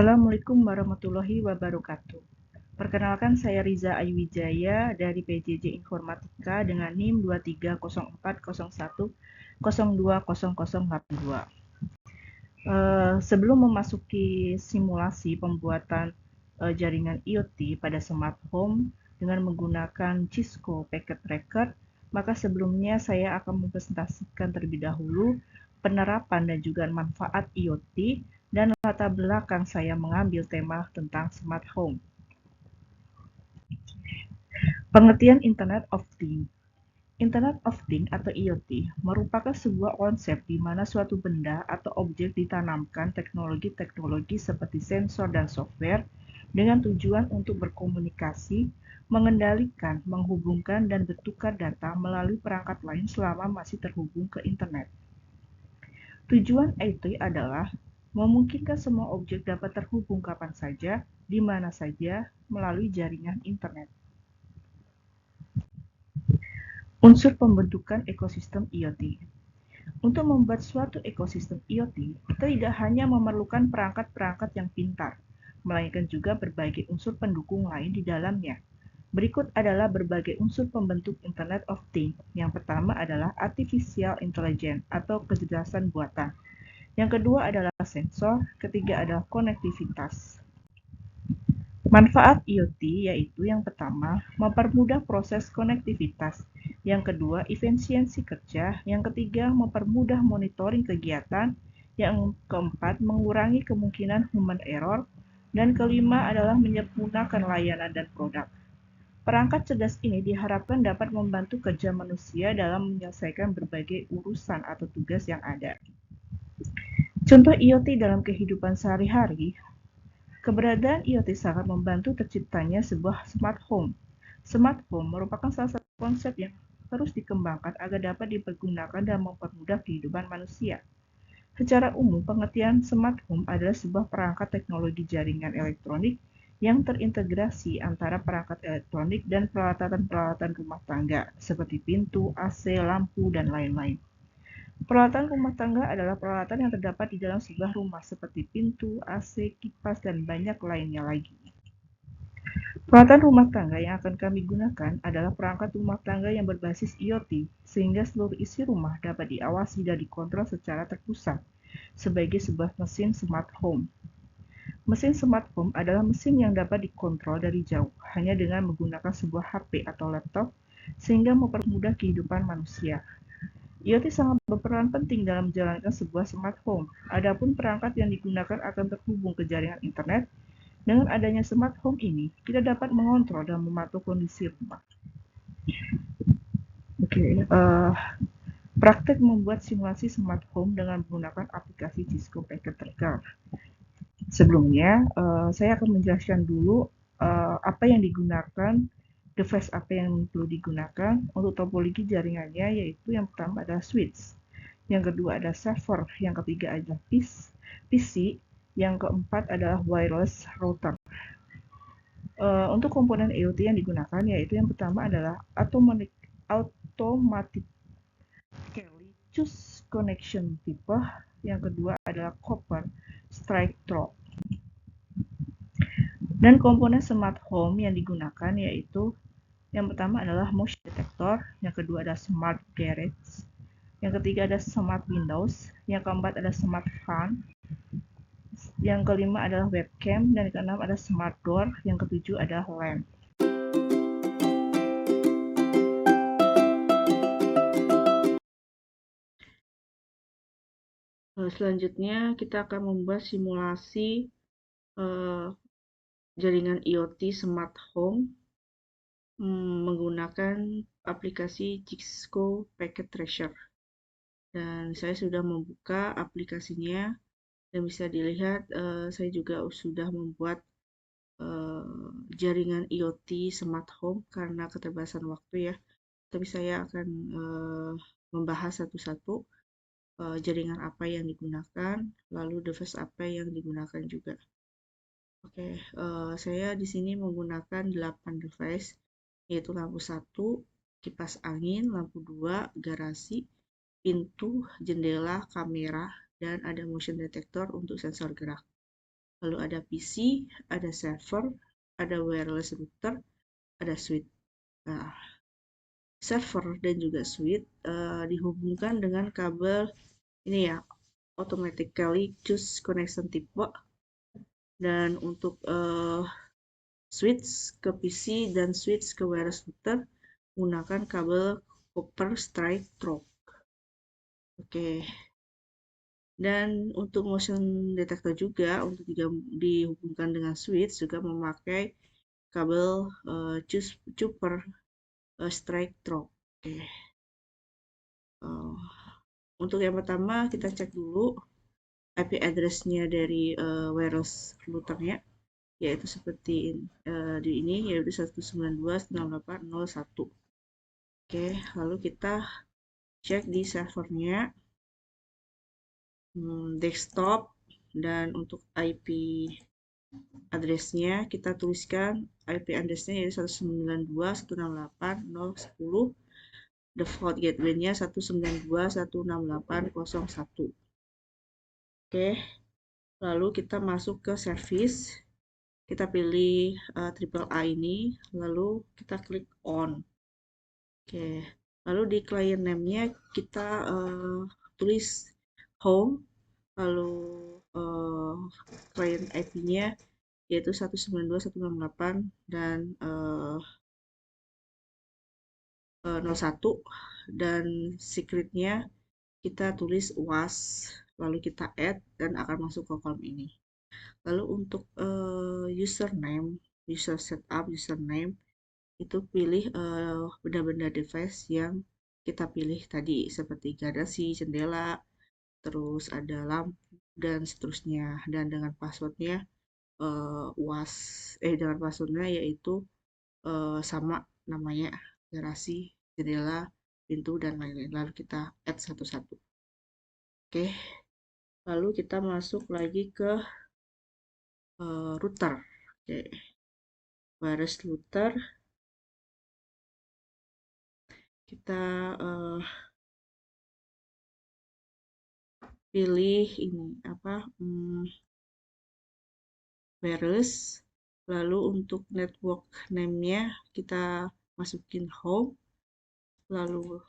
Assalamualaikum warahmatullahi wabarakatuh. Perkenalkan, saya Riza Ayuwijaya dari PJJ Informatika dengan NIM 230401020082. Sebelum memasuki simulasi pembuatan jaringan IoT pada smart home dengan menggunakan Cisco Packet Tracker, maka sebelumnya saya akan mempresentasikan terlebih dahulu penerapan dan juga manfaat IoT dan latar belakang saya mengambil tema tentang smart home. Pengertian Internet of Things. Internet of Things atau IoT merupakan sebuah konsep di mana suatu benda atau objek ditanamkan teknologi-teknologi seperti sensor dan software dengan tujuan untuk berkomunikasi, mengendalikan, menghubungkan, dan bertukar data melalui perangkat lain selama masih terhubung ke internet. Tujuan IoT adalah memungkinkan semua objek dapat terhubung kapan saja, di mana saja, melalui jaringan internet. Unsur pembentukan ekosistem IoT. Untuk membuat suatu ekosistem IoT, kita tidak hanya memerlukan perangkat-perangkat yang pintar, melainkan juga berbagai unsur pendukung lain di dalamnya. Berikut adalah berbagai unsur pembentuk Internet of Things. Yang pertama adalah Artificial Intelligence atau kecerdasan buatan. Yang kedua adalah sensor, ketiga adalah konektivitas. Manfaat IoT yaitu yang pertama, mempermudah proses konektivitas. Yang kedua, efisiensi kerja. Yang ketiga, mempermudah monitoring kegiatan. Yang keempat, mengurangi kemungkinan human error. Dan kelima adalah menyempurnakan layanan dan produk. Perangkat cerdas ini diharapkan dapat membantu kerja manusia dalam menyelesaikan berbagai urusan atau tugas yang ada. Contoh IoT dalam kehidupan sehari-hari. Keberadaan IoT sangat membantu terciptanya sebuah smart home. Smart home merupakan salah satu konsep yang terus dikembangkan agar dapat dipergunakan dan mempermudah kehidupan manusia. Secara umum, pengertian smart home adalah sebuah perangkat teknologi jaringan elektronik yang terintegrasi antara perangkat elektronik dan peralatan-peralatan rumah tangga seperti pintu, AC, lampu, dan lain-lain. Peralatan rumah tangga adalah peralatan yang terdapat di dalam sebuah rumah seperti pintu, AC, kipas, dan banyak lainnya lagi. Peralatan rumah tangga yang akan kami gunakan adalah perangkat rumah tangga yang berbasis IoT, sehingga seluruh isi rumah dapat diawasi dan dikontrol secara terpusat, sebagai sebuah mesin smart home. Mesin smart home adalah mesin yang dapat dikontrol dari jauh, hanya dengan menggunakan sebuah HP atau laptop, sehingga mempermudah kehidupan manusia. IoT sangat berperan penting dalam menjalankan sebuah smart home. Adapun perangkat yang digunakan akan terhubung ke jaringan internet. Dengan adanya smart home ini, kita dapat mengontrol dan memantau kondisi rumah. Praktek membuat simulasi smart home dengan menggunakan aplikasi Cisco Packet Tracker. Sebelumnya, saya akan menjelaskan dulu apa yang digunakan, device apa yang perlu digunakan untuk topologi jaringannya, yaitu yang pertama adalah switch, yang kedua ada server, yang ketiga adalah PC, yang keempat adalah wireless router. Untuk komponen IoT yang digunakan yaitu yang pertama adalah automatically choose connection type, yang kedua adalah copper straight through. Dan komponen smart home yang digunakan yaitu yang pertama adalah motion detector, yang kedua adalah smart garage, yang ketiga ada smart windows, yang keempat ada smart fan, yang kelima adalah webcam, dan yang keenam ada smart door, yang ketujuh adalah lamp. Selanjutnya kita akan membuat simulasi jaringan IoT smart home menggunakan aplikasi Cisco Packet Tracker. Dan saya sudah membuka aplikasinya dan bisa dilihat saya juga sudah membuat jaringan IoT smart home karena keterbatasan waktu ya. Tapi saya akan membahas satu-satu jaringan apa yang digunakan, lalu device apa yang digunakan juga. Oke, saya di sini menggunakan 8 device, yaitu lampu 1, kipas angin, lampu 2, garasi, pintu, jendela, kamera, dan ada motion detector untuk sensor gerak. lalu ada PC, ada server, ada wireless router, ada switch. Nah, server dan juga switch dihubungkan dengan kabel ini ya, automatically choose connection type, dan untuk switch ke PC dan switch ke wireless router menggunakan kabel copper straight through. Oke. Dan untuk motion detector juga untuk dihubungkan dengan switch juga memakai kabel copper straight through. Oke. Untuk yang pertama kita cek dulu IP address-nya dari wireless routernya, yaitu seperti di ini, yaitu 192.168.0.1. Oke, lalu kita cek di servernya, desktop, dan untuk IP address-nya kita tuliskan IP address-nya yaitu 192.168.0.10. Default gateway-nya 192.168.0.1. Oke, lalu kita masuk ke service. Kita pilih triple A ini, lalu kita klik on. Oke, lalu di client name-nya kita tulis home, lalu client IP-nya yaitu 192.168 dan 01, dan secretnya kita tulis was, lalu kita add dan akan masuk ke kolom ini. Lalu untuk user setup, username itu pilih benda-benda device yang kita pilih tadi seperti garasi, jendela, terus ada lampu dan seterusnya, dan dengan passwordnya dengan passwordnya yaitu sama namanya, garasi, jendela, pintu, dan lain-lain. Lalu kita add satu-satu. Oke, lalu kita masuk lagi ke router. Oke, wireless router. Kita pilih ini wireless. Lalu untuk network name-nya kita masukin home. Lalu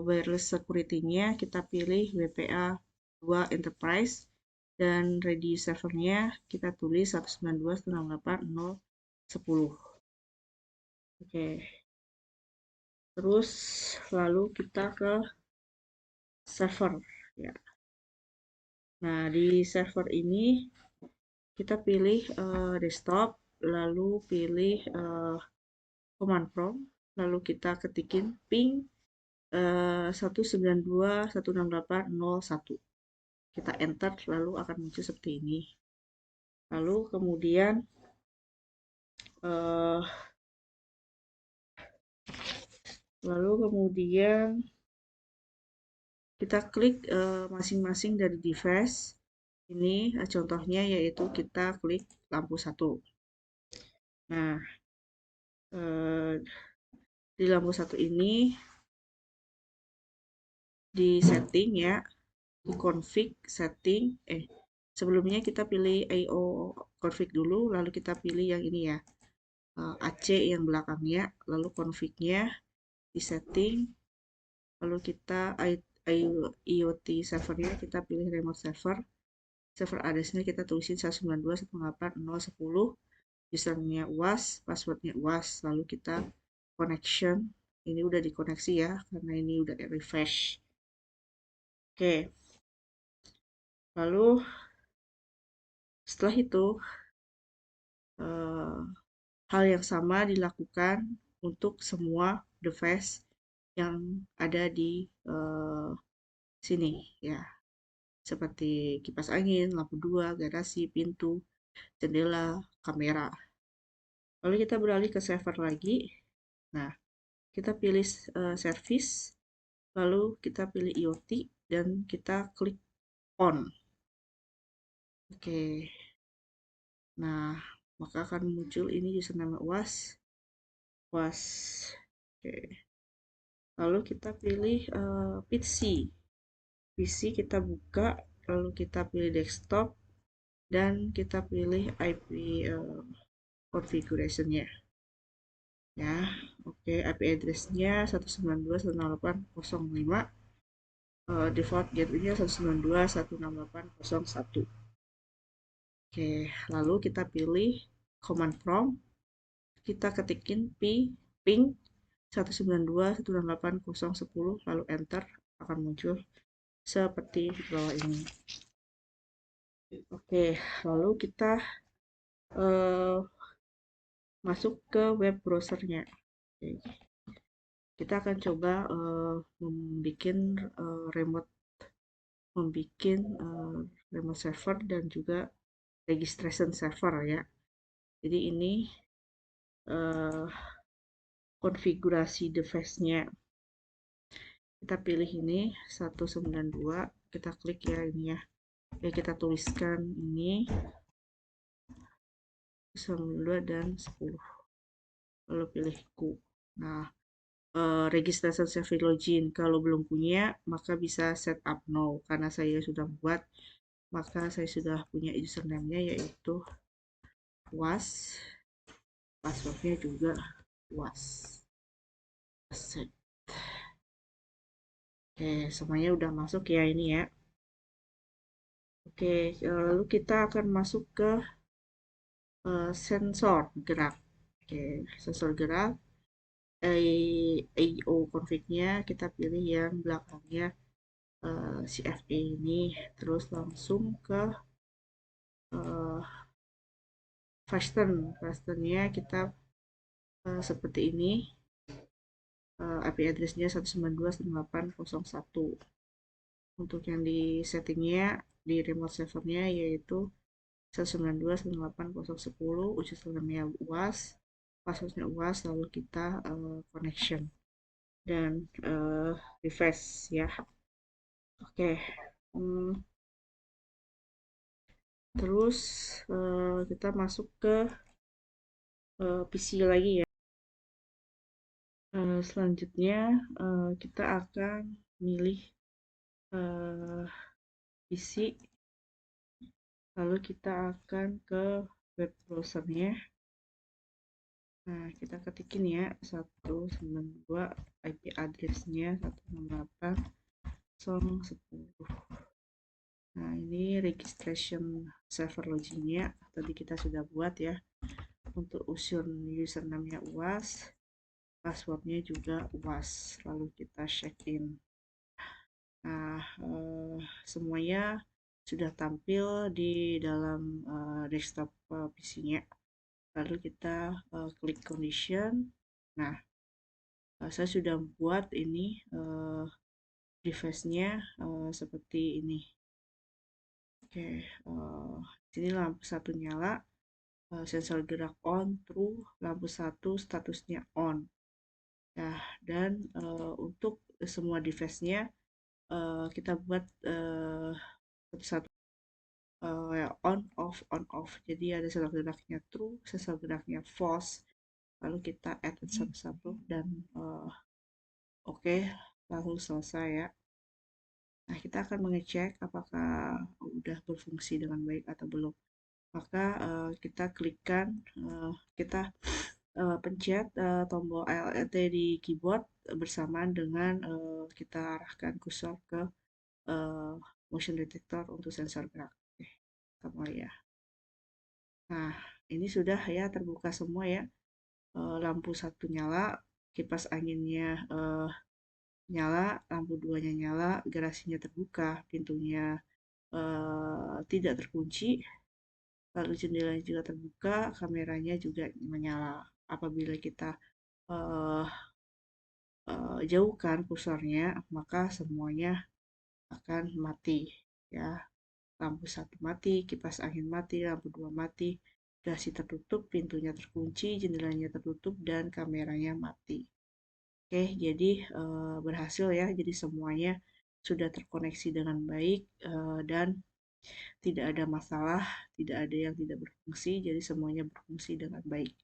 wireless security-nya kita pilih WPA 2 enterprise, dan ready server-nya kita tulis 192.168.0.10. Oke. Terus lalu kita ke server ya. Nah, di server ini kita pilih desktop, lalu pilih command prompt, lalu kita ketikin ping 192.168.0.1. Kita enter, lalu akan muncul seperti ini. Lalu kemudian kita klik masing-masing dari device. Ini contohnya yaitu kita klik lampu 1. Nah, di lampu 1 ini di setting ya, di config setting, sebelumnya kita pilih IO config dulu, lalu kita pilih yang ini ya, AC yang belakangnya, lalu config-nya di setting, lalu kita IoT servernya kita pilih remote server address-nya kita tulisin 192.168.0.10, username-nya UAS, passwordnya UAS, lalu kita connection, ini udah dikoneksi ya karena ini udah refresh. Oke, lalu setelah itu hal yang sama dilakukan untuk semua device yang ada di sini ya, seperti kipas angin, lampu 2, garasi, pintu, jendela, kamera. Lalu kita beralih ke server lagi. Nah, kita pilih service, lalu kita pilih IoT, dan kita klik on. Oke. Nah, maka akan muncul ini username UAS. Oke. Lalu kita pilih PC. PC kita buka, lalu kita pilih desktop, dan kita pilih IP configuration-nya ya. Oke, IP address-nya 192.168.0.5, default gateway-nya 192.168.0.1. Oke, lalu kita pilih command prompt, kita ketikin ping 192.168.0.10, lalu enter, akan muncul seperti di bawah ini. Oke, lalu kita masuk ke web browsernya. Oke. Kita akan coba membuat remote server dan juga registration server ya. Jadi ini konfigurasi device-nya. Kita pilih ini 192, kita klik ya ini ya. Ya, kita tuliskan ini 92 dan 10. Lalu pilih Q. Nah, registration server login. Kalau belum punya, maka bisa set up now. Karena saya sudah buat, maka saya sudah punya username-nya yaitu was. Passwordnya juga was. Set. Oke, semuanya udah masuk ya ini ya. Oke, lalu kita akan masuk ke sensor gerak. Oke, sensor gerak. IO config-nya kita pilih yang belakangnya CFA ini, terus langsung ke fastennya kita seperti ini, IP address-nya 192.168.0.1. Untuk yang di settingnya di remote servernya yaitu 192.168.0.10, username-nya UAS, passwordnya UAS, lalu kita connection dan refresh ya. Oke. Terus kita masuk ke PC lagi ya. Selanjutnya kita akan milih PC, lalu kita akan ke web browsernya. Nah, kita ketikin ya 192, IP address-nya 168.0.10. Nah, ini registration server login-nya tadi kita sudah buat ya. Untuk username-nya UAS, passwordnya juga UAS, lalu kita check in. Nah, semuanya sudah tampil di dalam desktop PC-nya. Lalu kita klik condition. Nah, saya sudah buat ini device-nya seperti ini. Oke, sini lampu satu nyala, sensor gerak on, true, lampu satu statusnya on. Nah, dan untuk semua device-nya kita buat satu-satu on off. Jadi ada sensor geraknya true, sensor geraknya false. Lalu kita add satu-satu dan oke, lalu selesai ya. Nah, kita akan mengecek apakah udah berfungsi dengan baik atau belum. Maka kita klikkan, kita pencet tombol ALT di keyboard bersamaan dengan kita arahkan kursor ke motion detector untuk sensor gerak. Oke, kita mulai ya. Nah, ini sudah ya terbuka semua ya. Lampu satu nyala, kipas anginnya nyala, lampu duanya nyala, garasinya terbuka, pintunya tidak terkunci, lalu jendelanya juga terbuka, kameranya juga menyala. Apabila kita jauhkan kursornya, maka semuanya akan mati ya. Lampu satu mati, kipas angin mati, lampu dua mati, garasi tertutup, pintunya terkunci, jendelanya tertutup, dan kameranya mati. Oke, jadi berhasil ya. Jadi semuanya sudah terkoneksi dengan baik dan tidak ada masalah, tidak ada yang tidak berfungsi, jadi semuanya berfungsi dengan baik.